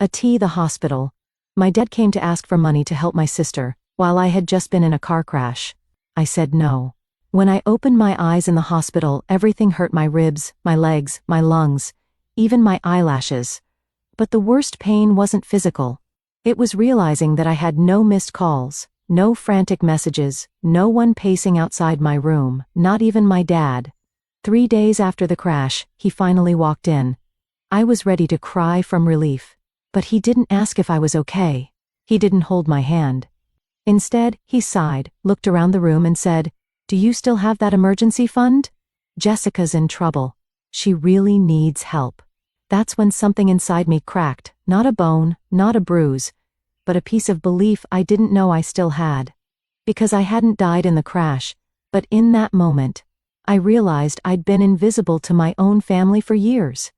The hospital. My dad came to ask for money to help my sister, while I had just been in a car crash. I said no. When I opened my eyes in the hospital, everything hurt: my ribs, my legs, my lungs, even my eyelashes. But the worst pain wasn't physical. It was realizing that I had no missed calls, no frantic messages, no one pacing outside my room, not even my dad. 3 days after the crash, he finally walked in. I was ready to cry from relief. But he didn't ask if I was okay. He didn't hold my hand. Instead, he sighed, looked around the room and said, "Do you still have that emergency fund? Jessica's in trouble. She really needs help." That's when something inside me cracked, not a bone, not a bruise, but a piece of belief I didn't know I still had. Because I hadn't died in the crash, but in that moment, I realized I'd been invisible to my own family for years.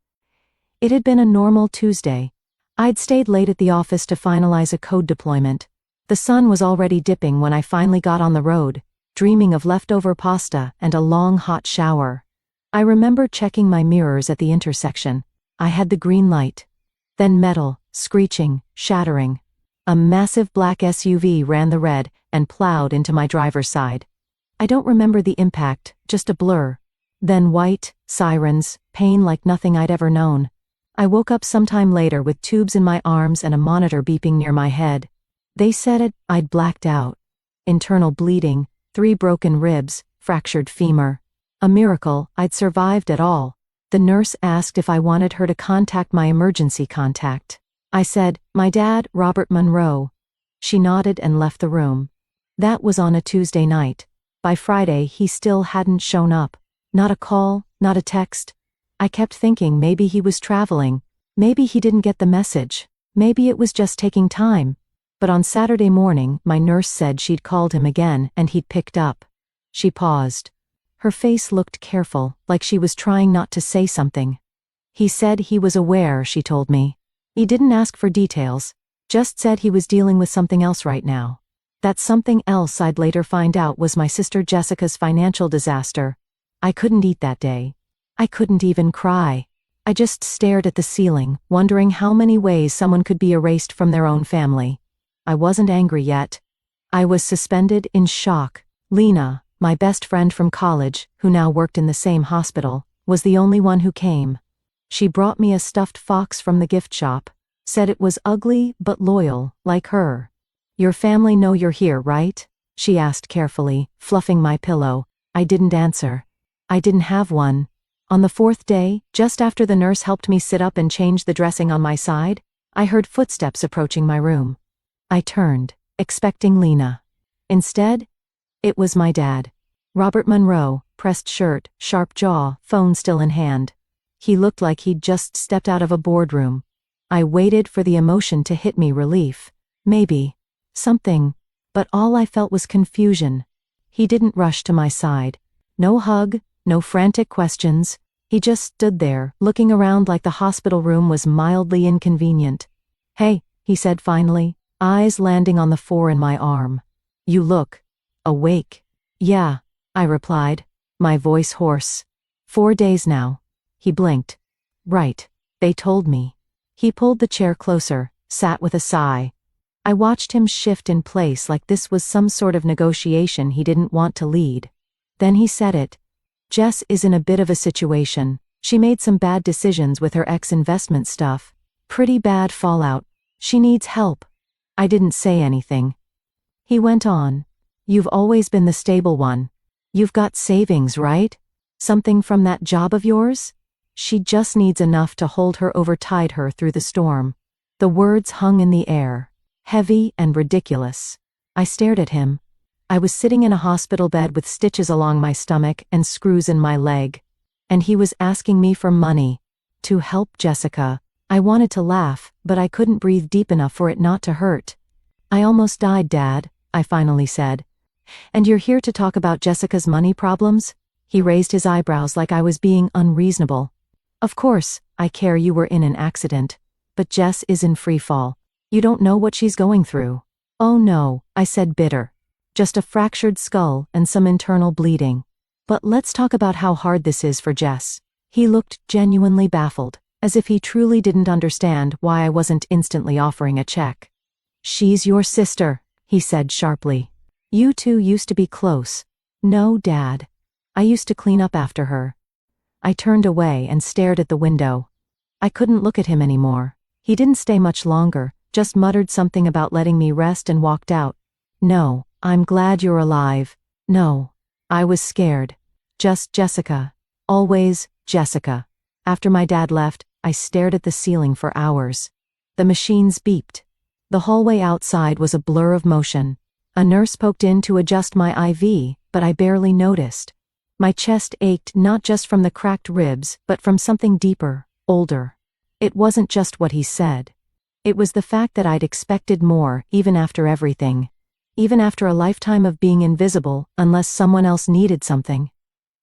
It had been a normal Tuesday. I'd stayed late at the office to finalize a code deployment. The sun was already dipping when I finally got on the road, dreaming of leftover pasta and a long hot shower. I remember checking my mirrors at the intersection. I had the green light. Then metal, screeching, shattering. A massive black SUV ran the red and plowed into my driver's side. I don't remember the impact, just a blur. Then white, sirens, pain like nothing I'd ever known. I woke up sometime later with tubes in my arms and a monitor beeping near my head. They said I'd blacked out. Internal bleeding, 3 broken ribs, fractured femur. A miracle I'd survived at all. The nurse asked if I wanted her to contact my emergency contact. I said, "My dad, Robert Monroe." She nodded and left the room. That was on a Tuesday night. By Friday, he still hadn't shown up. Not a call, not a text. I kept thinking maybe he was traveling, maybe he didn't get the message, maybe it was just taking time. But on Saturday morning, my nurse said she'd called him again and he'd picked up. She paused. Her face looked careful, like she was trying not to say something. "He said he was aware," she told me. "He didn't ask for details, just said he was dealing with something else right now." That something else I'd later find out was my sister Jessica's financial disaster. I couldn't eat that day. I couldn't even cry. I just stared at the ceiling, wondering how many ways someone could be erased from their own family. I wasn't angry yet. I was suspended in shock. Lena, my best friend from college, who now worked in the same hospital, was the only one who came. She brought me a stuffed fox from the gift shop, said it was ugly but loyal, like her. "Your family know you're here, right?" she asked carefully, fluffing my pillow. I didn't answer. I didn't have one. On the 4th day, just after the nurse helped me sit up and change the dressing on my side, I heard footsteps approaching my room. I turned, expecting Lena. Instead, it was my dad. Robert Monroe, pressed shirt, sharp jaw, phone still in hand. He looked like he'd just stepped out of a boardroom. I waited for the emotion to hit me: relief. Maybe. Something. But all I felt was confusion. He didn't rush to my side. No hug, no frantic questions. He just stood there, looking around like the hospital room was mildly inconvenient. "Hey," he said finally, eyes landing on the 4 in my arm. "You look awake." "Yeah," I replied, my voice hoarse. 4 days now." He blinked. "Right. They told me." He pulled the chair closer, sat with a sigh. I watched him shift in place like this was some sort of negotiation he didn't want to lead. Then he said it. "Jess is in a bit of a situation. She made some bad decisions with her ex-investment stuff. Pretty bad fallout. She needs help." I didn't say anything. He went on. "You've always been the stable one. You've got savings, right? Something from that job of yours? She just needs enough to hold her over, tide her through the storm." The words hung in the air, heavy and ridiculous. I stared at him. I was sitting in a hospital bed with stitches along my stomach and screws in my leg. And he was asking me for money. To help Jessica. I wanted to laugh, but I couldn't breathe deep enough for it not to hurt. "I almost died, Dad," I finally said. "And you're here to talk about Jessica's money problems?" He raised his eyebrows like I was being unreasonable. "Of course, I care you were in an accident. But Jess is in free fall. You don't know what she's going through." "Oh no," I said, bitter. "Just a fractured skull and some internal bleeding. But let's talk about how hard this is for Jess." He looked genuinely baffled. as if he truly didn't understand why I wasn't instantly offering a check. "She's your sister," he said sharply. "You two used to be close." "No, Dad. I used to clean up after her." I turned away and stared at the window. I couldn't look at him anymore. He didn't stay much longer, just muttered something about letting me rest and walked out. "No, I'm glad you're alive." "No." I was scared. Just Jessica. Always Jessica. After my dad left, I stared at the ceiling for hours. The machines beeped. The hallway outside was a blur of motion. A nurse poked in to adjust my IV, but I barely noticed. My chest ached not just from the cracked ribs, but from something deeper, older. It wasn't just what he said. It was the fact that I'd expected more, even after everything. Even after a lifetime of being invisible, unless someone else needed something.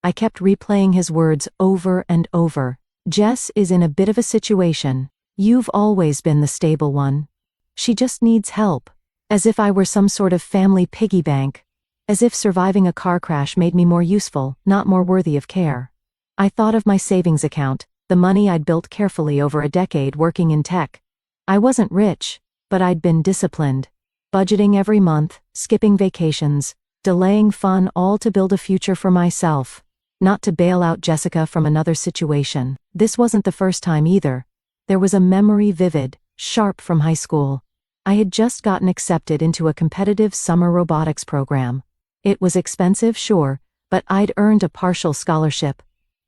I kept replaying his words over and over. "Jess is in a bit of a situation. You've always been the stable one. She just needs help." As if I were some sort of family piggy bank. As if surviving a car crash made me more useful, not more worthy of care. I thought of my savings account, the money I'd built carefully over a decade working in tech. I wasn't rich, but I'd been disciplined. Budgeting every month, skipping vacations, delaying fun, all to build a future for myself. Not to bail out Jessica from another situation. This wasn't the first time either. There was a memory vivid, sharp from high school. I had just gotten accepted into a competitive summer robotics program. It was expensive, sure, but I'd earned a partial scholarship.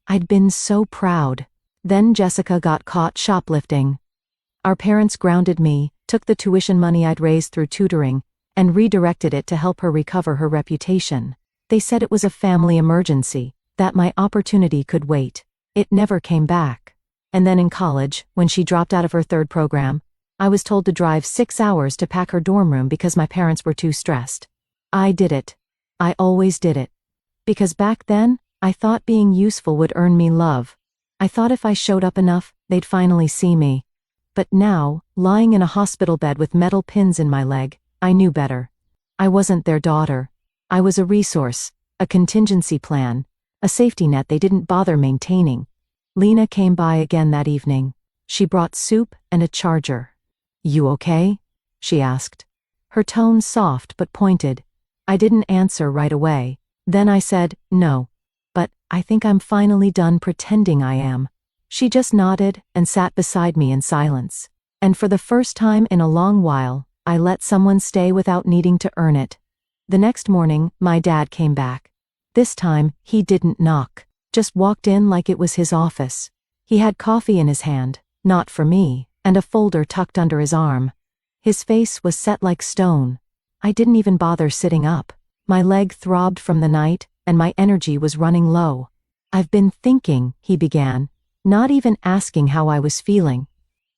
I'd been so proud. Then Jessica got caught shoplifting. Our parents grounded me, took the tuition money I'd raised through tutoring, and redirected it to help her recover her reputation. They said it was a family emergency, that my opportunity could wait. It never came back. And then in college, when she dropped out of her third program, I was told to drive 6 hours to pack her dorm room because my parents were too stressed. I did it. I always did it. Because back then, I thought being useful would earn me love. I thought if I showed up enough, they'd finally see me. But now, lying in a hospital bed with metal pins in my leg, I knew better. I wasn't their daughter. I was a resource, a contingency plan, a safety net they didn't bother maintaining. Lena came by again that evening. She brought soup and a charger. "You okay?" she asked. Her tone soft but pointed. I didn't answer right away. Then I said, "No. But I think I'm finally done pretending I am." She just nodded and sat beside me in silence. And for the first time in a long while, I let someone stay without needing to earn it. The next morning, my dad came back. This time, he didn't knock, just walked in like it was his office. He had coffee in his hand, not for me, and a folder tucked under his arm. His face was set like stone. I didn't even bother sitting up. My leg throbbed from the night, and my energy was running low. "I've been thinking," he began, not even asking how I was feeling.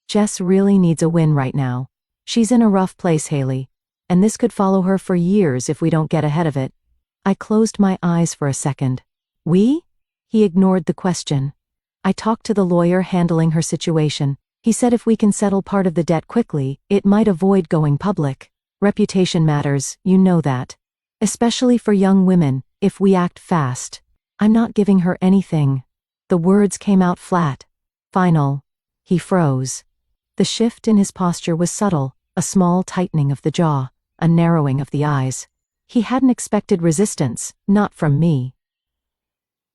"Jess really needs a win right now. She's in a rough place, Haley, and this could follow her for years if we don't get ahead of it." I closed my eyes for a second. "We?" He ignored the question. "I talked to the lawyer handling her situation. He said if we can settle part of the debt quickly, it might avoid going public. Reputation matters, you know that. Especially for young women, if we act fast. I'm not giving her anything." The words came out flat. "Final." He froze. The shift in his posture was subtle, a small tightening of the jaw, a narrowing of the eyes. He hadn't expected resistance, not from me.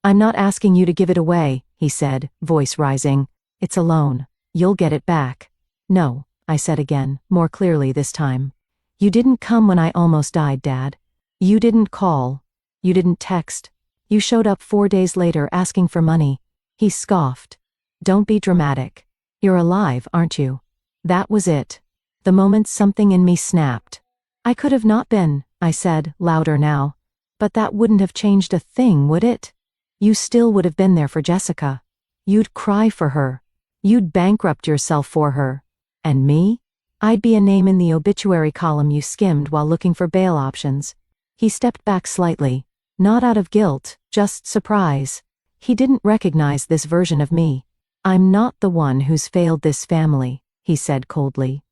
"I'm not asking you to give it away," he said, voice rising. "It's a loan. You'll get it back." "No," I said again, more clearly this time. "You didn't come when I almost died, Dad. You didn't call. You didn't text. You showed up 4 days later asking for money." He scoffed. "Don't be dramatic. You're alive, aren't you?" That was it. The moment something in me snapped. "I could have not been," I said, louder now. "But that wouldn't have changed a thing, would it? You still would have been there for Jessica. You'd cry for her. You'd bankrupt yourself for her. And me? I'd be a name in the obituary column you skimmed while looking for bail options." He stepped back slightly. Not out of guilt, just surprise. He didn't recognize this version of me. "I'm not the one who's failed this family," he said coldly.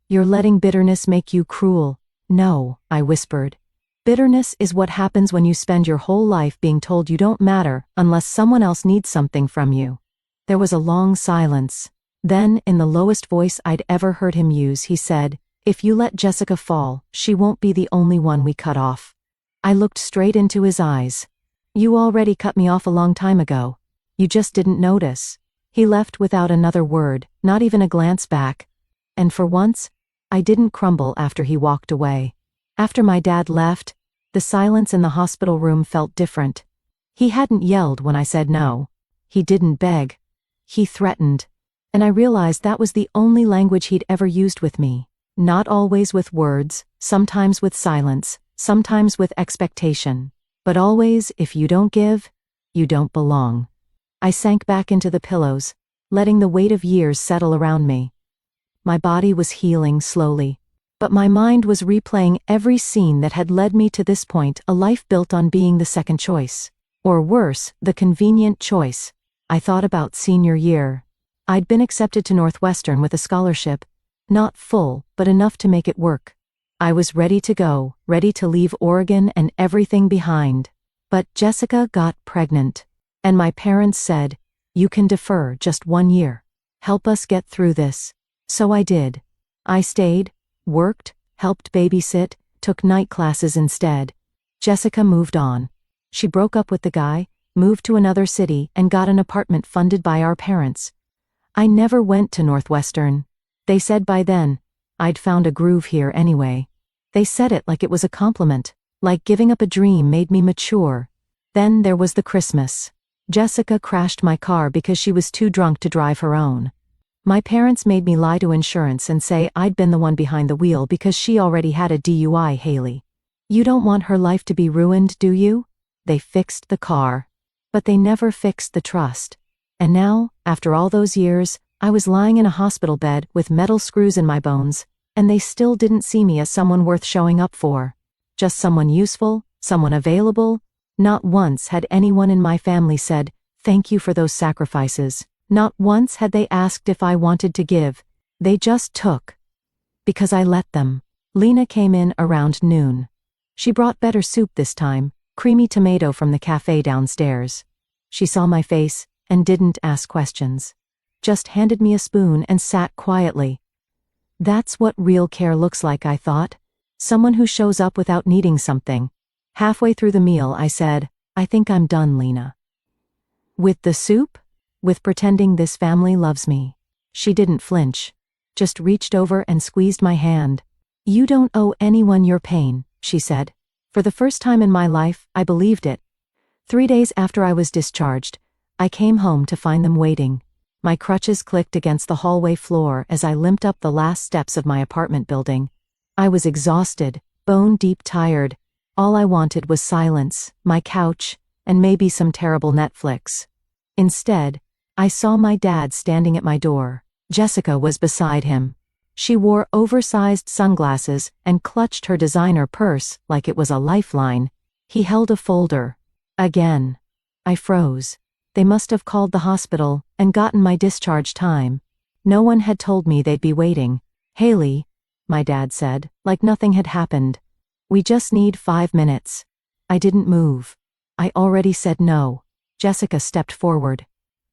"You're letting bitterness make you cruel." "No," I whispered. "Bitterness is what happens when you spend your whole life being told you don't matter unless someone else needs something from you." There was a long silence. Then, in the lowest voice I'd ever heard him use, he said, "If you let Jessica fall, she won't be the only one we cut off." I looked straight into his eyes. "You already cut me off a long time ago. You just didn't notice." He left without another word, not even a glance back. And for once, I didn't crumble after he walked away. After my dad left, the silence in the hospital room felt different. He hadn't yelled when I said no. He didn't beg. He threatened. And I realized that was the only language he'd ever used with me. Not always with words, sometimes with silence, sometimes with expectation. But always, if you don't give, you don't belong. I sank back into the pillows, letting the weight of years settle around me. My body was healing slowly, but my mind was replaying every scene that had led me to this point, a life built on being the second choice. Or worse, the convenient choice. I thought about senior year. I'd been accepted to Northwestern with a scholarship. Not full, but enough to make it work. I was ready to go, ready to leave Oregon and everything behind. But Jessica got pregnant. And my parents said, "You can defer just 1 year. Help us get through this." So I did. I stayed, worked, helped babysit, took night classes instead. Jessica moved on. She broke up with the guy, moved to another city, and got an apartment funded by our parents. I never went to Northwestern. They said by then, I'd found a groove here anyway. They said it like it was a compliment, like giving up a dream made me mature. Then there was the Christmas. Jessica crashed my car because she was too drunk to drive her own. My parents made me lie to insurance and say I'd been the one behind the wheel because she already had a DUI. Haley. You don't want her life to be ruined, do you? They fixed the car. But they never fixed the trust. And now, after all those years, I was lying in a hospital bed with metal screws in my bones, and they still didn't see me as someone worth showing up for. Just someone useful, someone available. Not once had anyone in my family said, "Thank you for those sacrifices." Not once had they asked if I wanted to give. They just took. Because I let them. Lena came in around noon. She brought better soup this time, creamy tomato from the cafe downstairs. She saw my face and didn't ask questions. Just handed me a spoon and sat quietly. That's what real care looks like, I thought. Someone who shows up without needing something. Halfway through the meal, I said, "I think I'm done, Lena." With the soup? With pretending this family loves me. She didn't flinch. Just reached over and squeezed my hand. "You don't owe anyone your pain," she said. For the first time in my life, I believed it. 3 days after I was discharged, I came home to find them waiting. My crutches clicked against the hallway floor as I limped up the last steps of my apartment building. I was exhausted, bone-deep tired. All I wanted was silence, my couch, and maybe some terrible Netflix. Instead, I saw my dad standing at my door. Jessica was beside him. She wore oversized sunglasses and clutched her designer purse like it was a lifeline. He held a folder. Again. I froze. They must have called the hospital and gotten my discharge time. No one had told me they'd be waiting. "Haley," my dad said, like nothing had happened. "We just need 5 minutes." I didn't move. I already said no. Jessica stepped forward,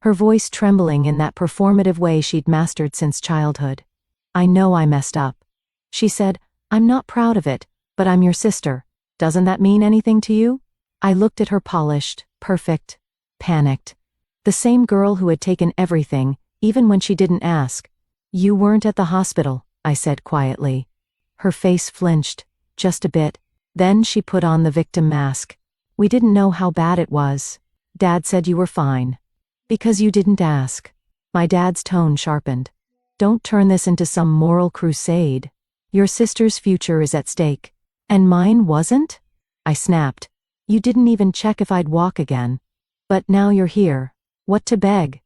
her voice trembling in that performative way she'd mastered since childhood. "I know I messed up." She said, "I'm not proud of it, but I'm your sister. Doesn't that mean anything to you?" I looked at her polished, perfect, panicked. The same girl who had taken everything, even when she didn't ask. "You weren't at the hospital," I said quietly. Her face flinched, just a bit. Then she put on the victim mask. "We didn't know how bad it was. Dad said you were fine. Because you didn't ask." My dad's tone sharpened. "Don't turn this into some moral crusade. Your sister's future is at stake." "And mine wasn't?" I snapped. "You didn't even check if I'd walk again. But now you're here. What to beg?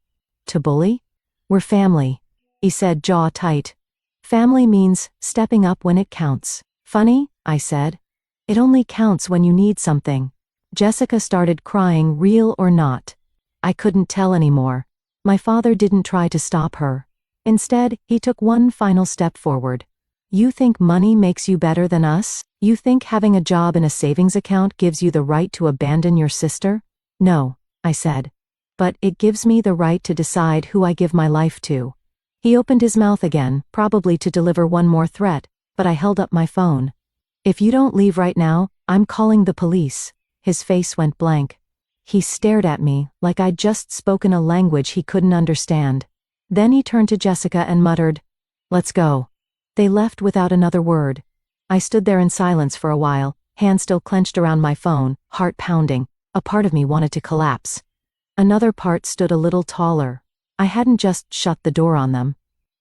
To bully?" "We're family," he said, jaw tight. "Family means stepping up when it counts." "Funny," I said. "It only counts when you need something." Jessica started crying, real or not. I couldn't tell anymore. My father didn't try to stop her. Instead, he took one final step forward. "You think money makes you better than us? You think having a job in a savings account gives you the right to abandon your sister?" "No," I said. "But it gives me the right to decide who I give my life to." He opened his mouth again, probably to deliver one more threat, but I held up my phone. "If you don't leave right now, I'm calling the police." His face went blank. He stared at me like I'd just spoken a language he couldn't understand. Then he turned to Jessica and muttered, "Let's go." They left without another word. I stood there in silence for a while, hand still clenched around my phone, heart pounding. A part of me wanted to collapse. Another part stood a little taller. I hadn't just shut the door on them.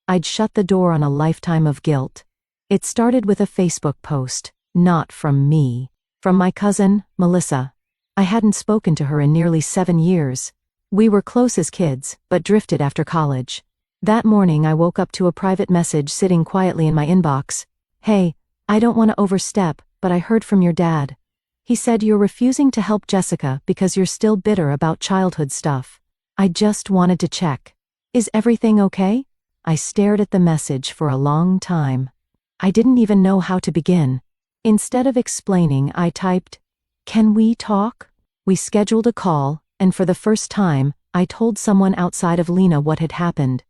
I'd shut the door on a lifetime of guilt. It started with a Facebook post, not from me, from my cousin, Melissa. I hadn't spoken to her in nearly 7 years. We were close as kids, but drifted after college. That morning I woke up to a private message sitting quietly in my inbox. "Hey, I don't want to overstep, but I heard from your dad. He said you're refusing to help Jessica because you're still bitter about childhood stuff. I just wanted to check. Is everything okay?" I stared at the message for a long time. I didn't even know how to begin. Instead of explaining, I typed, "Can we talk?" We scheduled a call, and for the first time, I told someone outside of Lena what had happened.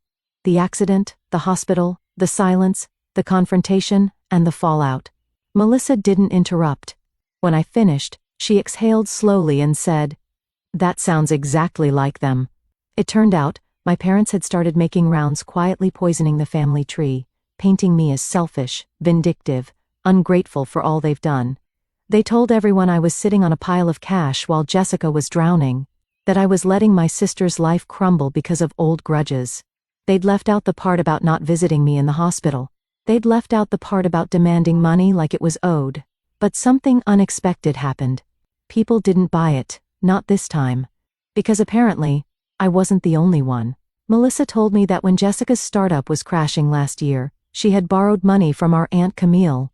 The accident, the hospital, the silence, the confrontation, and the fallout. Melissa didn't interrupt. When I finished, she exhaled slowly and said, "That sounds exactly like them." It turned out, my parents had started making rounds, quietly poisoning the family tree, painting me as selfish, vindictive, ungrateful for all they've done. They told everyone I was sitting on a pile of cash while Jessica was drowning, that I was letting my sister's life crumble because of old grudges. They'd left out the part about not visiting me in the hospital. They'd left out the part about demanding money like it was owed. But something unexpected happened. People didn't buy it, not this time. Because apparently, I wasn't the only one. Melissa told me that when Jessica's startup was crashing last year, she had borrowed money from our Aunt Camille.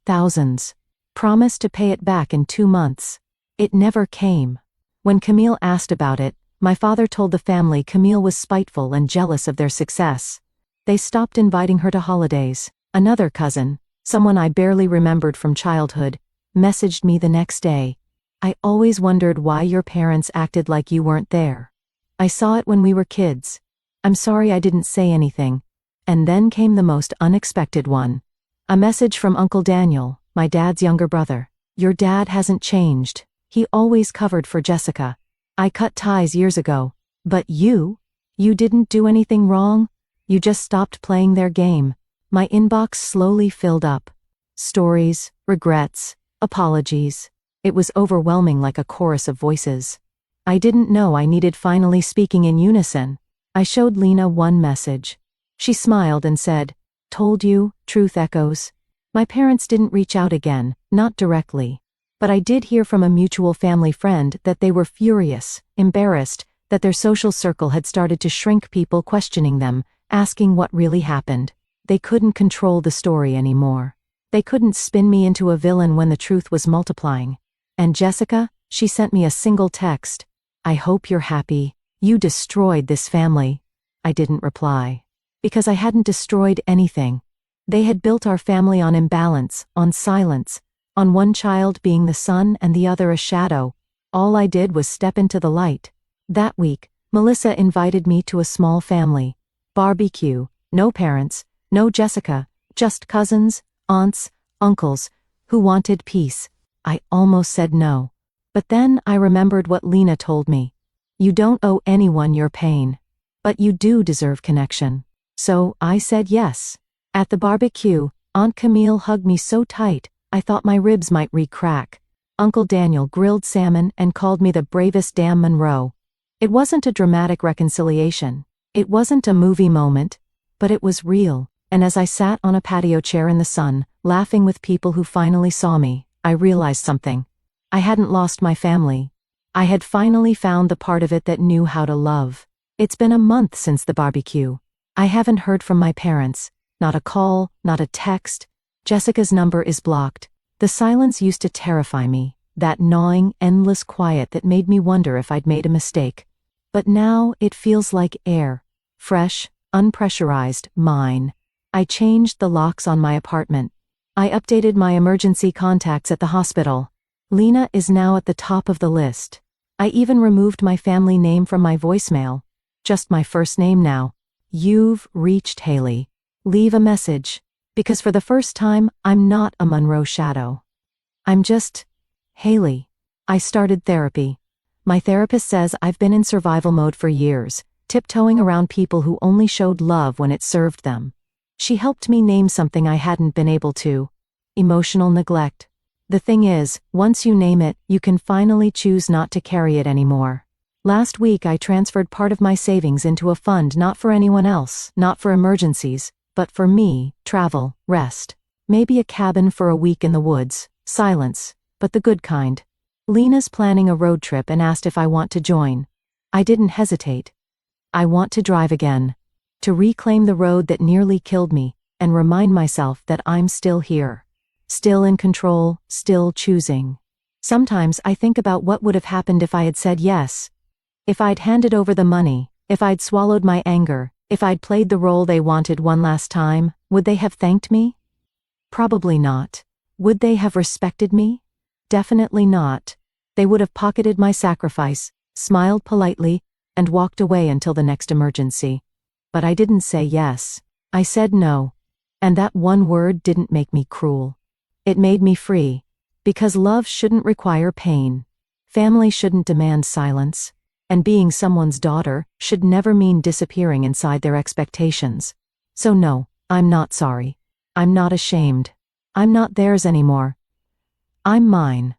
Thousands. Promised to pay it back in 2 months. It never came. When Camille asked about it, my father told the family Camille was spiteful and jealous of their success. They stopped inviting her to holidays. Another cousin, someone I barely remembered from childhood, messaged me the next day. "I always wondered why your parents acted like you weren't there. I saw it when we were kids. I'm sorry I didn't say anything." And then came the most unexpected one. A message from Uncle Daniel, my dad's younger brother. "Your dad hasn't changed. He always covered for Jessica. I cut ties years ago. But you didn't do anything wrong. You just stopped playing their game." My inbox slowly filled up. Stories, regrets, apologies. It was overwhelming, like a chorus of voices. I didn't know I needed finally speaking in unison. I showed Lena one message. She smiled and said, "Told you, truth echoes." My parents didn't reach out again, not directly. But I did hear from a mutual family friend that they were furious, embarrassed, that their social circle had started to shrink, people questioning them, asking what really happened. They couldn't control the story anymore. They couldn't spin me into a villain when the truth was multiplying. And Jessica, she sent me a single text. "I hope you're happy. You destroyed this family." I didn't reply. Because I hadn't destroyed anything. They had built our family on imbalance, on silence, on one child being the sun and the other a shadow. All I did was step into the light. That week, Melissa invited me to a small family barbecue. No parents, no Jessica, just cousins, aunts, uncles, who wanted peace. I almost said no. But then I remembered what Lena told me. You don't owe anyone your pain. But you do deserve connection. So I said yes. At the barbecue, Aunt Camille hugged me so tight, I thought my ribs might re-crack. Uncle Daniel grilled salmon and called me the bravest damn Monroe. It wasn't a dramatic reconciliation. It wasn't a movie moment. But it was real. And as I sat on a patio chair in the sun, laughing with people who finally saw me, I realized something. I hadn't lost my family. I had finally found the part of it that knew how to love. It's been a month since the barbecue. I haven't heard from my parents. Not a call, not a text. Jessica's number is blocked. The silence used to terrify me, that gnawing, endless quiet that made me wonder if I'd made a mistake. But now it feels like air. Fresh, unpressurized, mine. I changed the locks on my apartment. I updated my emergency contacts at the hospital. Lena is now at the top of the list. I even removed my family name from my voicemail. Just my first name now. You've reached Haley. Leave a message. Because for the first time, I'm not a Monroe shadow. I'm just Haley. I started therapy. My therapist says I've been in survival mode for years, tiptoeing around people who only showed love when it served them. She helped me name something I hadn't been able to: emotional neglect. The thing is, once you name it, you can finally choose not to carry it anymore. Last week I transferred part of my savings into a fund not for anyone else, not for emergencies, but for me: travel, rest. Maybe a cabin for a week in the woods, silence, but the good kind. Lena's planning a road trip and asked if I want to join. I didn't hesitate. I want to drive again. To reclaim the road that nearly killed me, and remind myself that I'm still here. Still in control, still choosing. Sometimes I think about what would have happened if I had said yes. If I'd handed over the money, if I'd swallowed my anger, if I'd played the role they wanted one last time, would they have thanked me? Probably not. Would they have respected me? Definitely not. They would have pocketed my sacrifice, smiled politely, and walked away until the next emergency. But I didn't say yes. I said no. And that one word didn't make me cruel. It made me free. Because love shouldn't require pain. Family shouldn't demand silence. And being someone's daughter should never mean disappearing inside their expectations. So no, I'm not sorry. I'm not ashamed. I'm not theirs anymore. I'm mine.